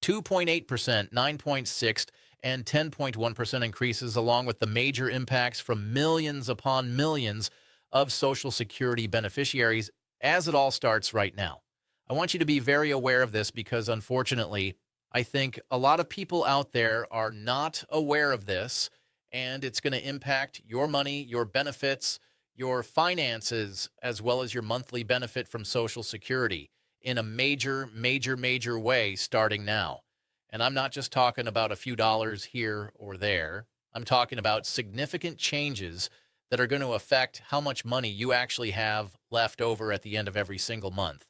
2.8%, 9.6%, and 10.1% increases, along with the major impacts from millions upon millions of Social Security beneficiaries as it all starts right now. I want you to be very aware of this because, unfortunately, I think a lot of people out there are not aware of this, and it's going to impact your money, your benefits, your finances, as well as your monthly benefit from Social Security in a major, major, major way starting now. And I'm not just talking about a few dollars here or there. I'm talking about significant changes that are going to affect how much money you actually have left over at the end of every single month.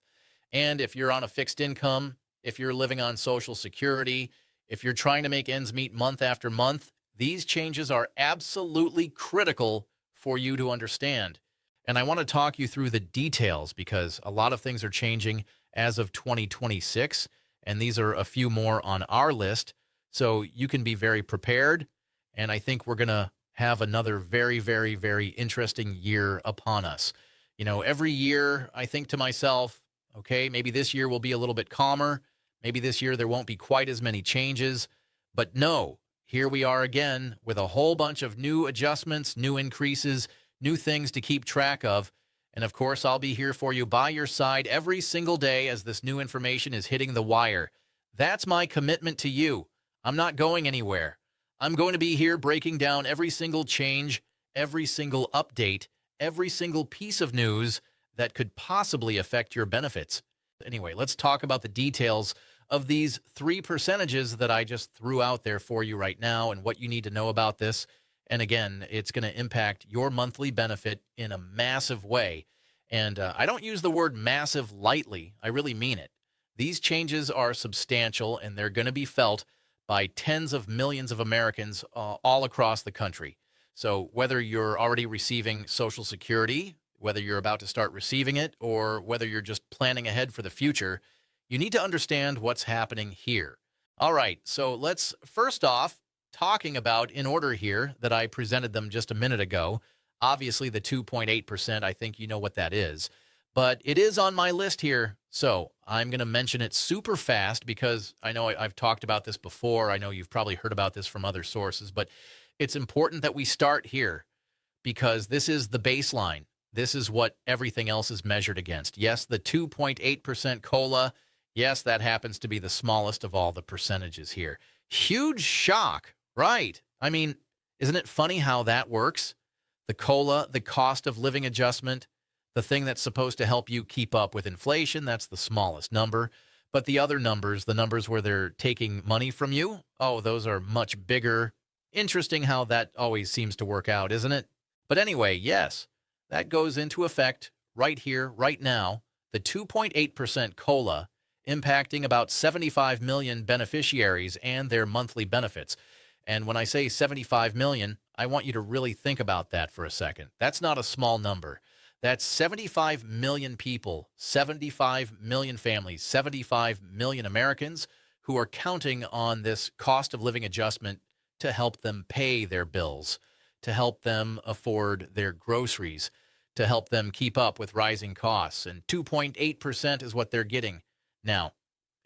And if you're on a fixed income, if you're living on Social Security, if you're trying to make ends meet month after month, these changes are absolutely critical for you to understand. And I want to talk you through the details because a lot of things are changing as of 2026, and these are a few more on our list. So you can be very prepared, and I think we're going to have another very, very, very interesting year upon us. You know, every year I think to myself, okay, maybe this year will be a little bit calmer. Maybe this year there won't be quite as many changes. But no, here we are again with a whole bunch of new adjustments, new increases, new things to keep track of. And of course, I'll be here for you by your side every single day as this new information is hitting the wire. That's my commitment to you. I'm not going anywhere. I'm going to be here breaking down every single change, every single update, every single piece of news that could possibly affect your benefits. Anyway, let's talk about the details of these three percentages that I just threw out there for you right now and what you need to know about this. And again, it's going to impact your monthly benefit in a massive way. And I don't use the word massive lightly. I really mean it. These changes are substantial, and they're going to be felt by tens of millions of Americans all across the country. So whether you're already receiving Social Security, whether you're about to start receiving it, or whether you're just planning ahead for the future, you need to understand what's happening here. All right, so let's first off talking about in order here that I presented them just a minute ago. Obviously, the 2.8%, I think you know what that is. But it is on my list here, so I'm going to mention it super fast because I know I've talked about this before. I know you've probably heard about this from other sources, but it's important that we start here because this is the baseline. This is what everything else is measured against. Yes, the 2.8% COLA, yes, that happens to be the smallest of all the percentages here. Huge shock, right? I mean, isn't it funny how that works? The COLA, the cost of living adjustment, the thing that's supposed to help you keep up with inflation, that's the smallest number. But the other numbers, the numbers where they're taking money from you, oh, those are much bigger. Interesting how that always seems to work out, isn't it? But anyway, yes, that goes into effect right here, right now. The 2.8% COLA impacting about 75 million beneficiaries and their monthly benefits. And when I say 75 million, I want you to really think about that for a second. That's not a small number. That's 75 million people, 75 million families, 75 million Americans who are counting on this cost of living adjustment to help them pay their bills, to help them afford their groceries, to help them keep up with rising costs. And 2.8% is what they're getting. Now,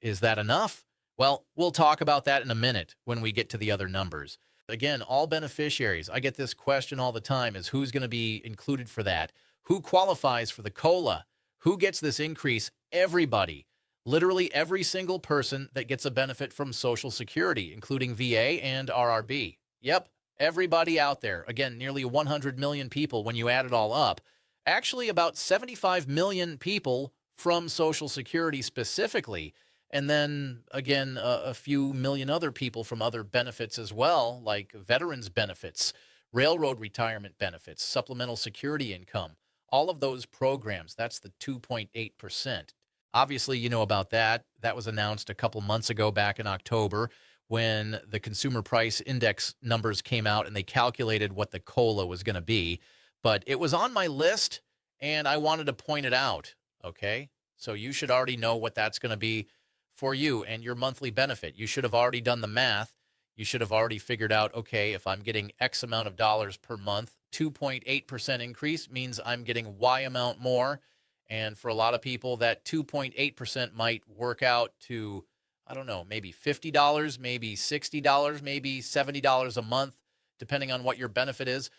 is that enough? Well, we'll talk about that in a minute when we get to the other numbers. Again, all beneficiaries, I get this question all the time, is who's going to be included for that? Who qualifies for the COLA? Who gets this increase? Everybody. Literally every single person that gets a benefit from Social Security, including VA and RRB. Yep, everybody out there. Again, nearly 100 million people when you add it all up. Actually, about 75 million people from Social Security specifically. And then, again, a few million other people from other benefits as well, like veterans benefits, railroad retirement benefits, supplemental security income. All of those programs, that's the 2.8%. Obviously, you know about that. That was announced a couple months ago back in October when the Consumer Price Index numbers came out and they calculated what the COLA was going to be. But it was on my list, and I wanted to point it out, okay? So you should already know what that's going to be for you and your monthly benefit. You should have already done the math. You should have already figured out, okay, if I'm getting X amount of dollars per month, 2.8% increase means I'm getting Y amount more. And for a lot of people, that 2.8% might work out to I don't know, maybe $50, maybe $60, maybe $70 a month, depending on what your benefit is.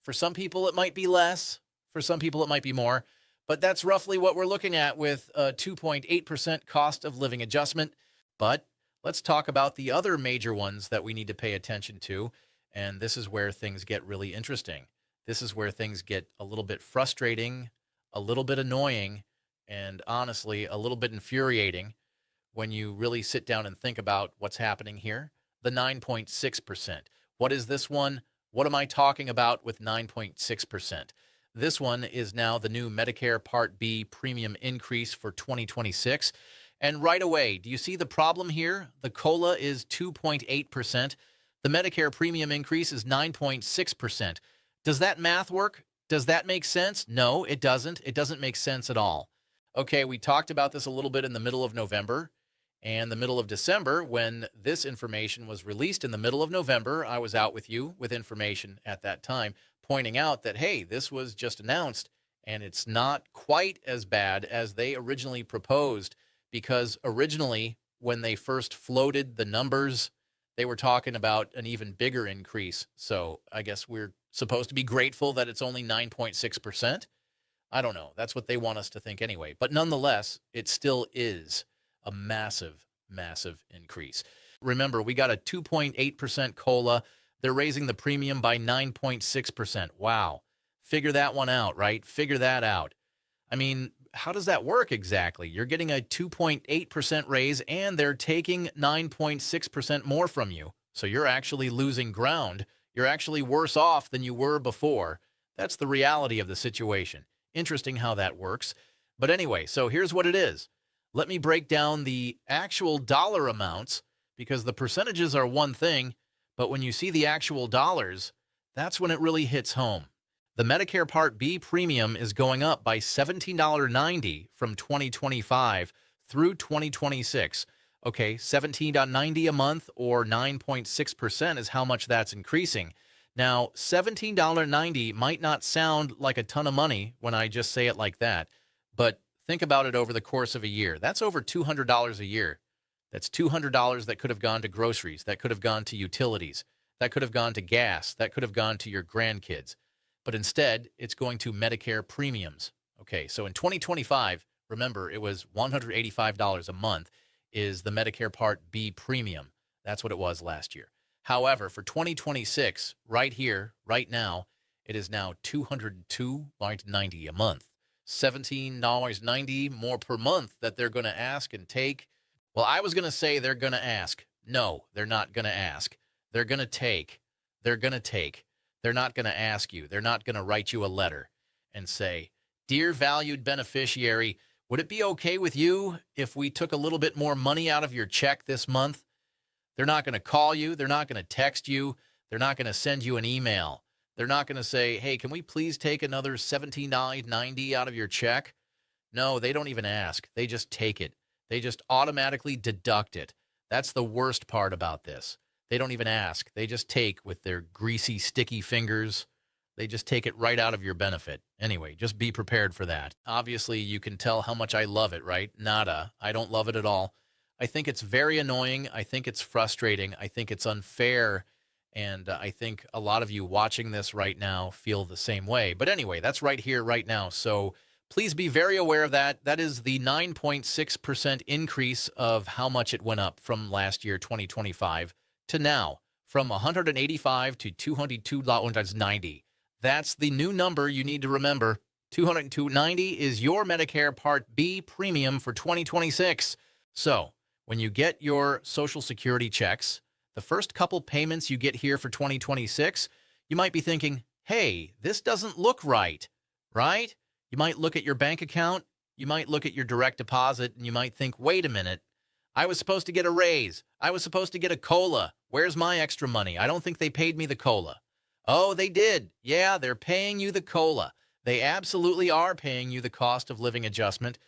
For some people, it might be less. For some people, it might be more. But that's roughly what we're looking at with a 2.8% cost of living adjustment. But let's talk about the other major ones that we need to pay attention to. And this is where things get really interesting. This is where things get a little bit frustrating, a little bit annoying, and honestly, a little bit infuriating when you really sit down and think about what's happening here. The 9.6%. What is this one? What am I talking about with 9.6%? This one is now the new Medicare Part B premium increase for 2026. And right away, do you see the problem here? The COLA is 2.8%. The Medicare premium increase is 9.6%. Does that math work? Does that make sense? No, it doesn't. It doesn't make sense at all. Okay, we talked about this a little bit in the middle of November and the middle of December. When this information was released in the middle of November, I was out with you with information at that time, pointing out that, hey, this was just announced and it's not quite as bad as they originally proposed, because originally when they first floated the numbers, they were talking about an even bigger increase. So I guess we're supposed to be grateful that it's only 9.6%. I don't know. That's what they want us to think anyway. But nonetheless, it still is a massive, massive increase. Remember, we got a 2.8% COLA. They're raising the premium by 9.6%. Wow. Figure that one out, right? Figure that out. I mean, how does that work exactly? You're getting a 2.8% raise and they're taking 9.6% more from you. So you're actually losing ground. You're actually worse off than you were before. That's the reality of the situation. Interesting how that works. But anyway, so here's what it is. Let me break down the actual dollar amounts, because the percentages are one thing, but when you see the actual dollars, that's when it really hits home. The Medicare Part B premium is going up by $17.90 from 2025 through 2026. Okay, $17.90 a month or 9.6% is how much that's increasing. Now, $17.90 might not sound like a ton of money when I just say it like that, but think about it over the course of a year. That's over $200 a year. That's $200 that could have gone to groceries, that could have gone to utilities, that could have gone to gas, that could have gone to your grandkids. But instead, it's going to Medicare premiums. Okay, so in 2025, remember, it was $185 a month is the Medicare Part B premium. That's what it was last year. However, for 2026, right here, right now, it is now $202.90 a month. $17.90 more per month that they're going to ask and take. Well, I was going to say they're going to ask. No, they're not going to ask. They're going to take. They're going to take. They're not going to ask you. They're not going to write you a letter and say, "Dear valued beneficiary, would it be okay with you if we took a little bit more money out of your check this month?" They're not going to call you. They're not going to text you. They're not going to send you an email. They're not going to say, "Hey, can we please take another $17.90 out of your check?" No, they don't even ask. They just take it. They just automatically deduct it. That's the worst part about this. They don't even ask. They just take with their greasy, sticky fingers. They just take it right out of your benefit. Anyway, just be prepared for that. Obviously, you can tell how much I love it, right? Nada. I don't love it at all. I think it's very annoying. I think it's frustrating. I think it's unfair. And I think a lot of you watching this right now feel the same way. But anyway, that's right here, right now. So please be very aware of that. That is the 9.6% increase of how much it went up from last year, 2025, to now, from $185 to $202.90. That's the new number you need to remember. $202.90 is your Medicare Part B premium for 2026. So when you get your Social Security checks, the first couple payments you get here for 2026, you might be thinking, "Hey, this doesn't look right," right? You might look at your bank account, you might look at your direct deposit, and you might think, "Wait a minute, I was supposed to get a raise. I was supposed to get a COLA. Where's my extra money? I don't think they paid me the COLA." Oh, they did. Yeah, they're paying you the COLA. They absolutely are paying you the cost of living adjustment.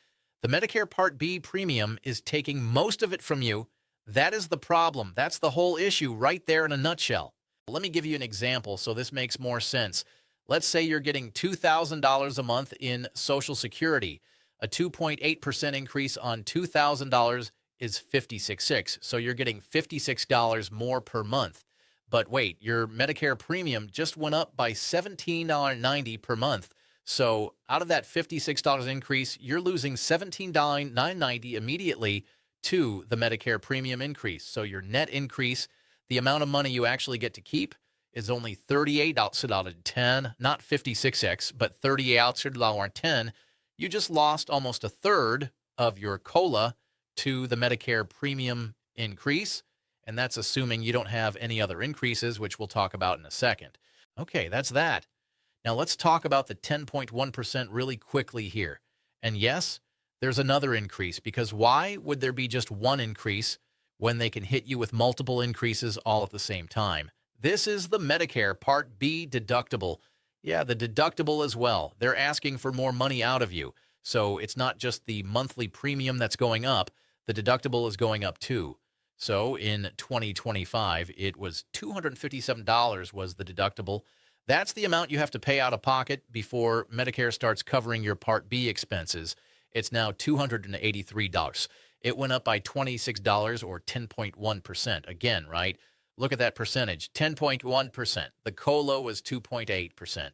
The Medicare Part B premium is taking most of it from you. That is the problem. That's the whole issue right there in a nutshell. Let me give you an example so this makes more sense. Let's say you're getting $2,000 a month in Social Security. A 2.8% increase on $2,000 is $56.06. So you're getting $56 more per month. But wait, your Medicare premium just went up by $17.90 per month. So out of that $56 increase, you're losing $17.90 immediately to the Medicare premium increase. So your net increase, the amount of money you actually get to keep, is only $38.10, not 56x, but $38.10. You just lost almost a third of your COLA to the Medicare premium increase, and that's assuming you don't have any other increases, which we'll talk about in a second. Okay, that's that. Now let's talk about the 10.1% really quickly here. And yes, there's another increase, because why would there be just one increase when they can hit you with multiple increases all at the same time? This is the Medicare Part B deductible. Yeah, the deductible as well. They're asking for more money out of you. So it's not just the monthly premium that's going up. The deductible is going up too. So in 2025, it was $257 was the deductible. That's the amount you have to pay out of pocket before Medicare starts covering your Part B expenses. It's now $283. It went up by $26 or 10.1%. Again, right? Look at that percentage, 10.1%. The COLA was 2.8%.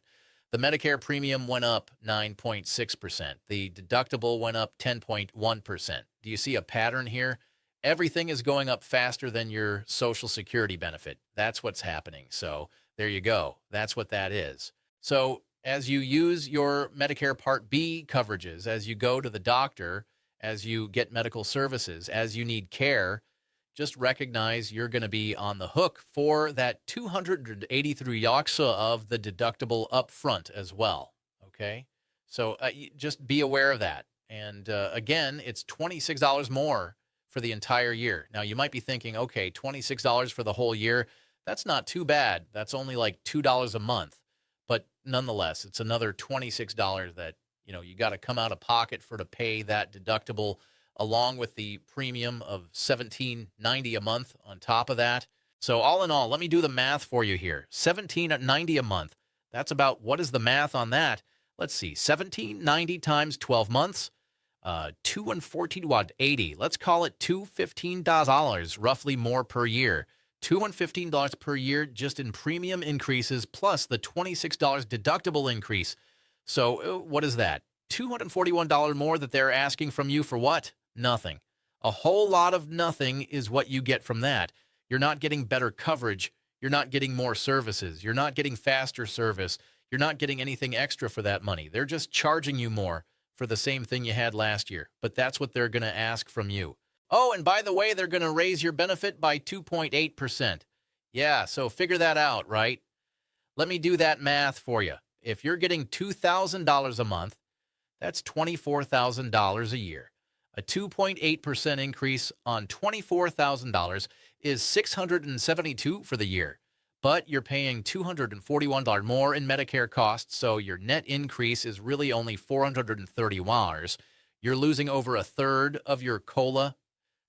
The Medicare premium went up 9.6%. The deductible went up 10.1%. Do you see a pattern here? Everything is going up faster than your Social Security benefit. That's what's happening. So there you go. That's what that is. So as you use your Medicare Part B coverages, as you go to the doctor, as you get medical services, as you need care, just recognize you're going to be on the hook for that $283 of the deductible up front as well, okay? So just be aware of that. And again, it's $26 more for the entire year. Now, you might be thinking, okay, $26 for the whole year, that's not too bad. That's only like $2 a month. But nonetheless, it's another $26 that, you got to come out of pocket for to pay that deductible, along with the premium of $17.90 a month on top of that. So all in all, let me do the math for you here. $17.90 a month. That's about, what is the math on that? Let's see, $17.90 times 12 months, 2 and 14, what, 80. Let's call it $215 roughly more per year. $215 per year just in premium increases, plus the $26 deductible increase. So what is that? $241 more that they're asking from you for what? Nothing. A whole lot of nothing is what you get from that. You're not getting better coverage. You're not getting more services. You're not getting faster service. You're not getting anything extra for that money. They're just charging you more for the same thing you had last year. But that's what they're going to ask from you. Oh, and by the way, they're going to raise your benefit by 2.8%. Yeah, so figure that out, right? Let me do that math for you. If you're getting $2,000 a month, that's $24,000 a year. A 2.8% increase on $24,000 is $672 for the year. But you're paying $241 more in Medicare costs, so your net increase is really only $430. You're losing over a third of your COLA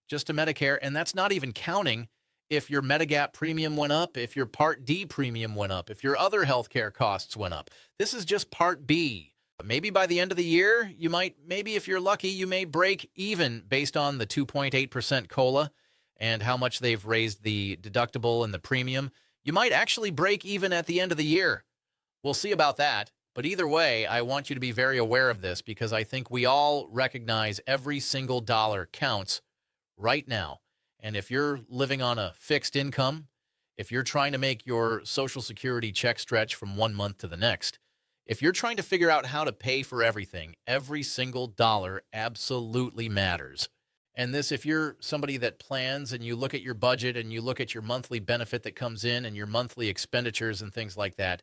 just to Medicare, and that's not even counting if your Medigap premium went up, if your Part D premium went up, if your other healthcare costs went up. This is just Part B. Maybe by the end of the year, maybe if you're lucky, you may break even based on the 2.8% COLA and how much they've raised the deductible and the premium. You might actually break even at the end of the year. We'll see about that. But either way, I want you to be very aware of this, because I think we all recognize every single dollar counts right now. And if you're living on a fixed income, if you're trying to make your Social Security check stretch from one month to the next, if you're trying to figure out how to pay for everything, every single dollar absolutely matters. And this, if you're somebody that plans and you look at your budget and you look at your monthly benefit that comes in and your monthly expenditures and things like that,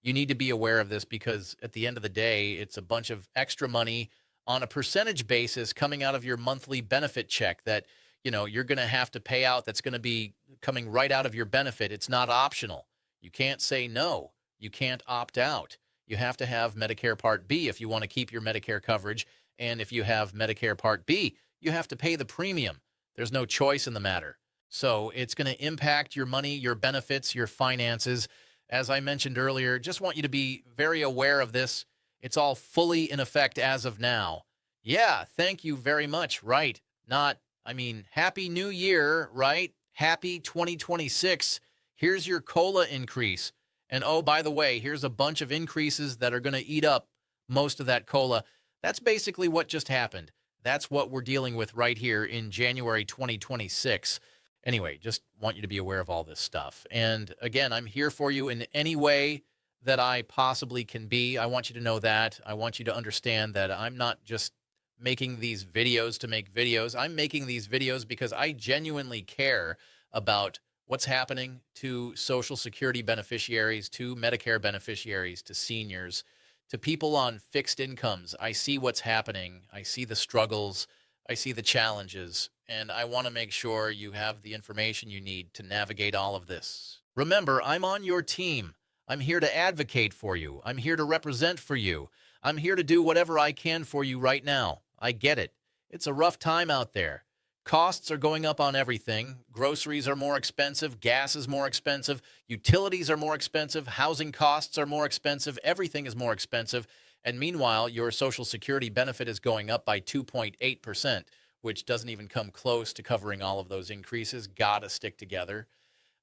you need to be aware of this, because at the end of the day, it's a bunch of extra money on a percentage basis coming out of your monthly benefit check that, you're going to have to pay out. That's going to be coming right out of your benefit. It's not optional. You can't say no. You can't opt out. You have to have Medicare Part B if you want to keep your Medicare coverage. And if you have Medicare Part B, you have to pay the premium. There's no choice in the matter. So it's going to impact your money, your benefits, your finances. As I mentioned earlier, just want you to be very aware of this. It's all fully in effect as of now. Yeah, thank you very much. Right. Not I mean, Happy New Year, right? Happy 2026. Here's your COLA increase. And oh, by the way, here's a bunch of increases that are going to eat up most of that COLA. That's basically what just happened. That's what we're dealing with right here in January 2026. Anyway, just want you to be aware of all this stuff. And again, I'm here for you in any way that I possibly can be. I want you to know that. I want you to understand that I'm not just making these videos to make videos. I'm making these videos because I genuinely care about what's happening to Social Security beneficiaries, to Medicare beneficiaries, to seniors, to people on fixed incomes. I see what's happening. I see the struggles. I see the challenges. And I want to make sure you have the information you need to navigate all of this. Remember, I'm on your team. I'm here to advocate for you. I'm here to represent for you. I'm here to do whatever I can for you right now. I get it. It's a rough time out there. Costs are going up on everything. Groceries are more expensive. Gas is more expensive. Utilities are more expensive. Housing costs are more expensive. Everything is more expensive. And meanwhile, your Social Security benefit is going up by 2.8%, which doesn't even come close to covering all of those increases. Gotta stick together.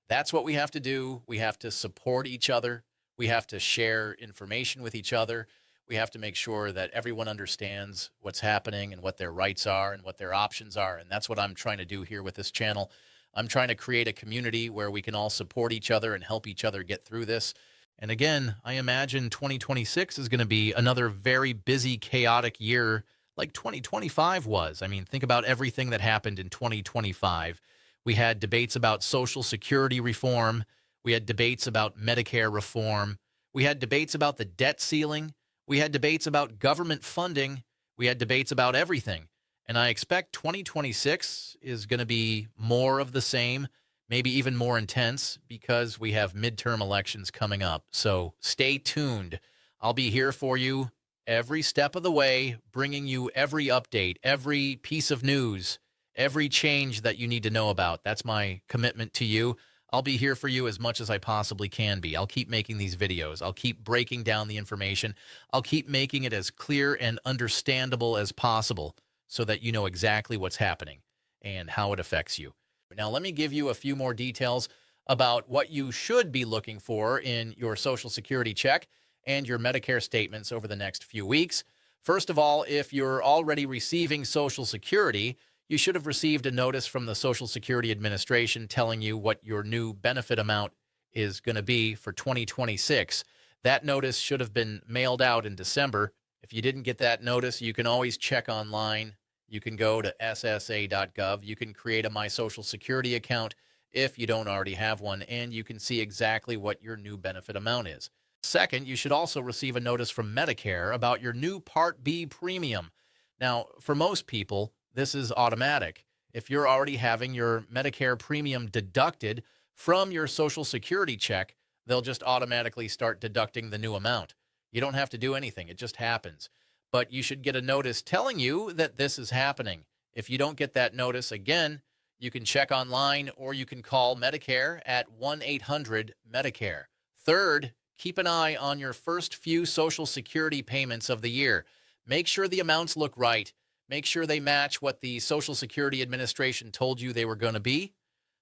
That's what we have to do. We have to support each other. We have to share information with each other. We have to make sure that everyone understands what's happening and what their rights are and what their options are. And that's what I'm trying to do here with this channel. I'm trying to create a community where we can all support each other and help each other get through this. And again, I imagine 2026 is going to be another very busy, chaotic year like 2025 was. I mean, think about everything that happened in 2025. We had debates about Social Security reform. We had debates about Medicare reform. We had debates about the debt ceiling. We had debates about government funding. We had debates about everything. And I expect 2026 is going to be more of the same, maybe even more intense because we have midterm elections coming up. So stay tuned. I'll be here for you every step of the way, bringing you every update, every piece of news, every change that you need to know about. That's my commitment to you. I'll be here for you as much as I possibly can be. I'll keep making these videos. I'll keep breaking down the information. I'll keep making it as clear and understandable as possible so that you know exactly what's happening and how it affects you. Now, let me give you a few more details about what you should be looking for in your Social Security check and your Medicare statements over the next few weeks. First of all, if you're already receiving Social Security, you should have received a notice from the Social Security Administration telling you what your new benefit amount is going to be for 2026. That notice should have been mailed out in December. If you didn't get that notice, you can always check online. You can go to ssa.gov. You can create a My Social Security account if you don't already have one, and you can see exactly what your new benefit amount is. Second, you should also receive a notice from Medicare about your new Part B premium. Now, for most people, this is automatic. If you're already having your Medicare premium deducted from your Social Security check, they'll just automatically start deducting the new amount. You don't have to do anything. It just happens. But you should get a notice telling you that this is happening. If you don't get that notice, again, you can check online or you can call Medicare at 1-800-MEDICARE. Third, keep an eye on your first few Social Security payments of the year. Make sure the amounts look right. Make sure they match what the Social Security Administration told you they were going to be.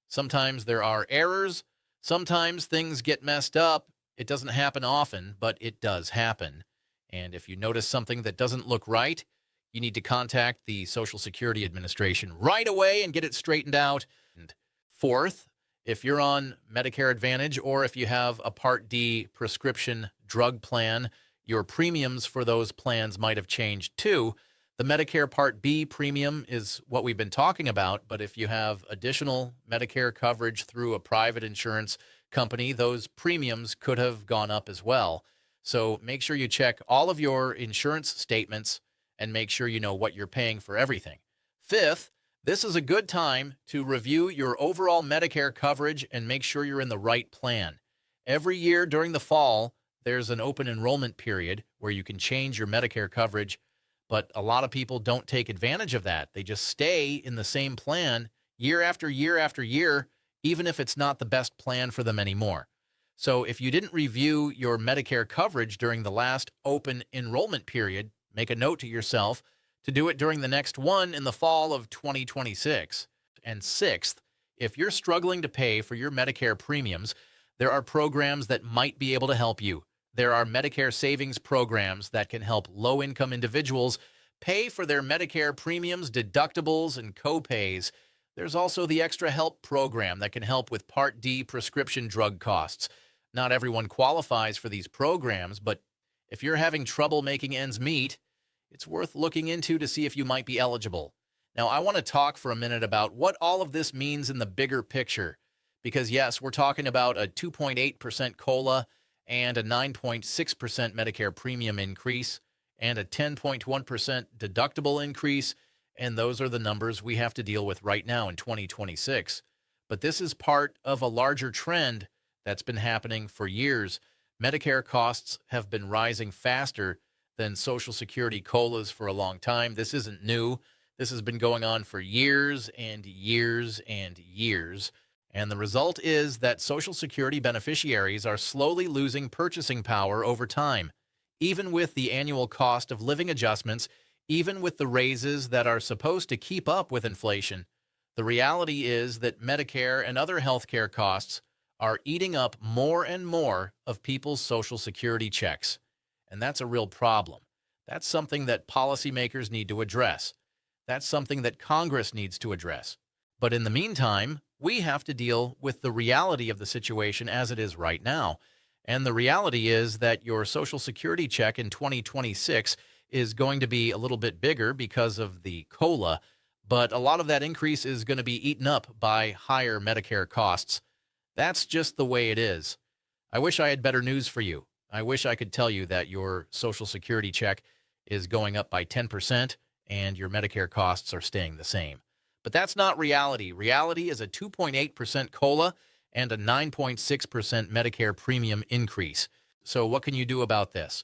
Sometimes there are errors. Sometimes things get messed up. It doesn't happen often, but it does happen. And if you notice something that doesn't look right, you need to contact the Social Security Administration right away and get it straightened out. And fourth, if you're on Medicare Advantage or if you have a Part D prescription drug plan, your premiums for those plans might have changed too. The Medicare Part B premium is what we've been talking about, but if you have additional Medicare coverage through a private insurance company, those premiums could have gone up as well. So make sure you check all of your insurance statements and make sure you know what you're paying for everything. Fifth, this is a good time to review your overall Medicare coverage and make sure you're in the right plan. Every year during the fall, there's an open enrollment period where you can change your Medicare coverage. But a lot of people don't take advantage of that. They just stay in the same plan year after year after year, even if it's not the best plan for them anymore. So if you didn't review your Medicare coverage during the last open enrollment period, make a note to yourself to do it during the next one in the fall of 2026. And sixth, if you're struggling to pay for your Medicare premiums, there are programs that might be able to help you. There are Medicare savings programs that can help low-income individuals pay for their Medicare premiums, deductibles, and co-pays. There's also the Extra Help program that can help with Part D prescription drug costs. Not everyone qualifies for these programs, but if you're having trouble making ends meet, it's worth looking into to see if you might be eligible. Now, I want to talk for a minute about what all of this means in the bigger picture. Because, yes, we're talking about a 2.8% COLA and a 9.6% Medicare premium increase and a 10.1% deductible increase, and those are the numbers we have to deal with right now in 2026. But this is part of a larger trend that's been happening for years. Medicare costs have been rising faster than Social Security COLAs for a long time. This isn't new. This has been going on for years and years and years. And the result is that Social Security beneficiaries are slowly losing purchasing power over time, even with the annual cost of living adjustments, even with the raises that are supposed to keep up with inflation. The reality is that Medicare and other healthcare costs are eating up more and more of people's Social Security checks. And that's a real problem. That's something that policymakers need to address. That's something that Congress needs to address. But in the meantime, we have to deal with the reality of the situation as it is right now. And the reality is that your Social Security check in 2026 is going to be a little bit bigger because of the COLA, but a lot of that increase is going to be eaten up by higher Medicare costs. That's just the way it is. I wish I had better news for you. I wish I could tell you that your Social Security check is going up by 10% and your Medicare costs are staying the same. But that's not reality. Reality is a 2.8% COLA and a 9.6% Medicare premium increase. So what can you do about this?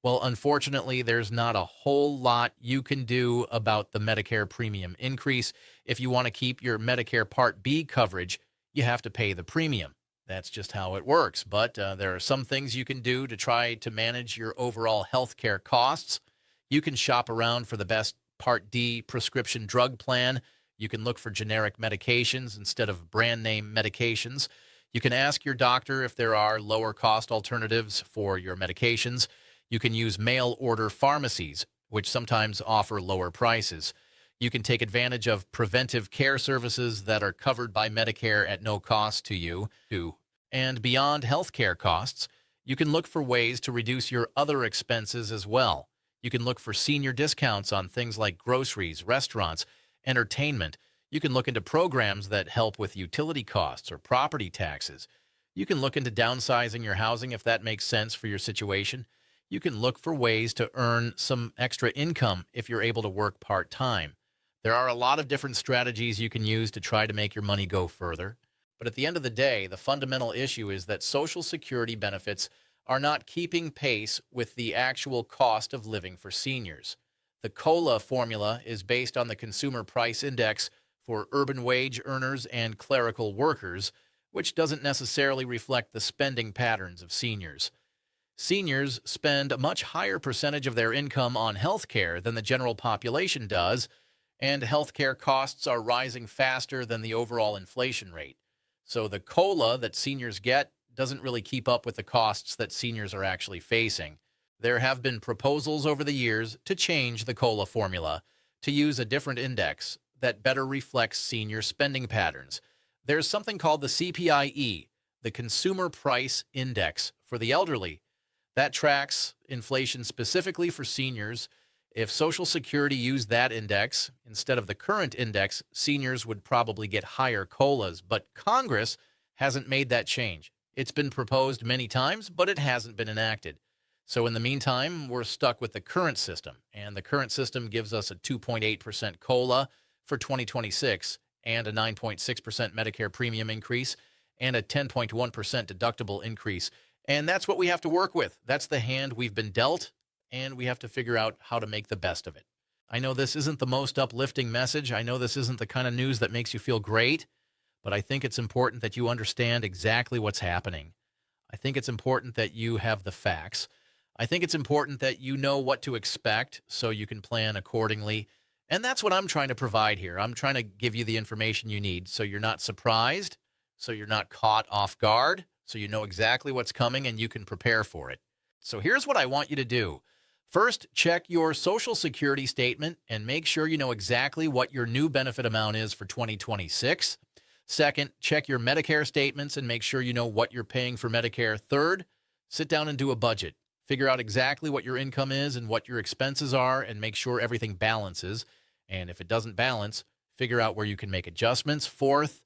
Well, unfortunately, there's not a whole lot you can do about the Medicare premium increase. If you want to keep your Medicare Part B coverage, you have to pay the premium. That's just how it works. But there are some things you can do to try to manage your overall health care costs. You can shop around for the best Part D prescription drug plan. You can look for generic medications instead of brand name medications. You can ask your doctor if there are lower cost alternatives for your medications. You can use mail order pharmacies, which sometimes offer lower prices. You can take advantage of preventive care services that are covered by Medicare at no cost to you. And beyond healthcare costs, you can look for ways to reduce your other expenses as well. You can look for senior discounts on things like groceries, restaurants, entertainment. You can look into programs that help with utility costs or property taxes. You can look into downsizing your housing if that makes sense for your situation. You can look for ways to earn some extra income if you're able to work part-time. There are a lot of different strategies you can use to try to make your money go further. But at the end of the day, the fundamental issue is that Social Security benefits are not keeping pace with the actual cost of living for seniors. The COLA formula is based on the Consumer Price Index for urban wage earners and clerical workers, which doesn't necessarily reflect the spending patterns of seniors. Seniors spend a much higher percentage of their income on health care than the general population does, and health care costs are rising faster than the overall inflation rate. So the COLA that seniors get doesn't really keep up with the costs that seniors are actually facing. There have been proposals over the years to change the COLA formula to use a different index that better reflects senior spending patterns. There's something called the CPIE, the Consumer Price Index for the elderly, that tracks inflation specifically for seniors. If Social Security used that index instead of the current index, seniors would probably get higher COLAs, but Congress hasn't made that change. It's been proposed many times, but it hasn't been enacted. So in the meantime, we're stuck with the current system, and the current system gives us a 2.8% COLA for 2026 and a 9.6% Medicare premium increase and a 10.1% deductible increase. And that's what we have to work with. That's the hand we've been dealt, and we have to figure out how to make the best of it. I know this isn't the most uplifting message. I know this isn't the kind of news that makes you feel great, but I think it's important that you understand exactly what's happening. I think it's important that you have the facts. I think it's important that you know what to expect so you can plan accordingly. And that's what I'm trying to provide here. I'm trying to give you the information you need so you're not surprised, so you're not caught off guard, so you know exactly what's coming and you can prepare for it. So here's what I want you to do. First, check your Social Security statement and make sure you know exactly what your new benefit amount is for 2026. Second, check your Medicare statements and make sure you know what you're paying for Medicare. Third, sit down and do a budget. Figure out exactly what your income is and what your expenses are and make sure everything balances. And if it doesn't balance, figure out where you can make adjustments. Fourth,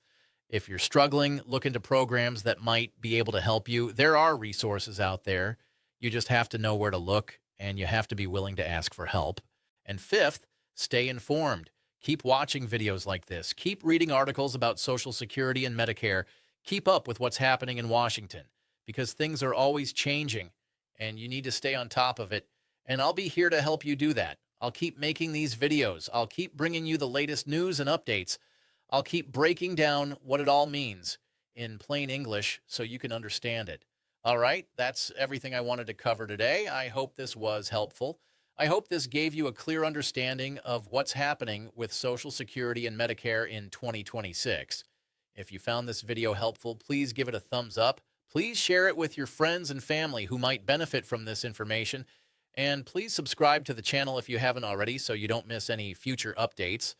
if you're struggling, look into programs that might be able to help you. There are resources out there. You just have to know where to look, and you have to be willing to ask for help. And fifth, stay informed. Keep watching videos like this. Keep reading articles about Social Security and Medicare. Keep up with what's happening in Washington because things are always changing, and you need to stay on top of it. And I'll be here to help you do that. I'll keep making these videos. I'll keep bringing you the latest news and updates. I'll keep breaking down what it all means in plain English so you can understand it. All right, that's everything I wanted to cover today. I hope this was helpful. I hope this gave you a clear understanding of what's happening with Social Security and Medicare in 2026. If you found this video helpful, please give it a thumbs up. Please share it with your friends and family who might benefit from this information. And please subscribe to the channel if you haven't already so you don't miss any future updates.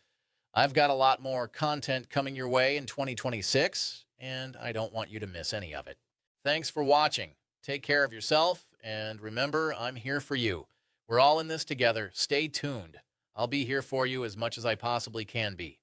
I've got a lot more content coming your way in 2026, and I don't want you to miss any of it. Thanks for watching. Take care of yourself, and remember, I'm here for you. We're all in this together. Stay tuned. I'll be here for you as much as I possibly can be.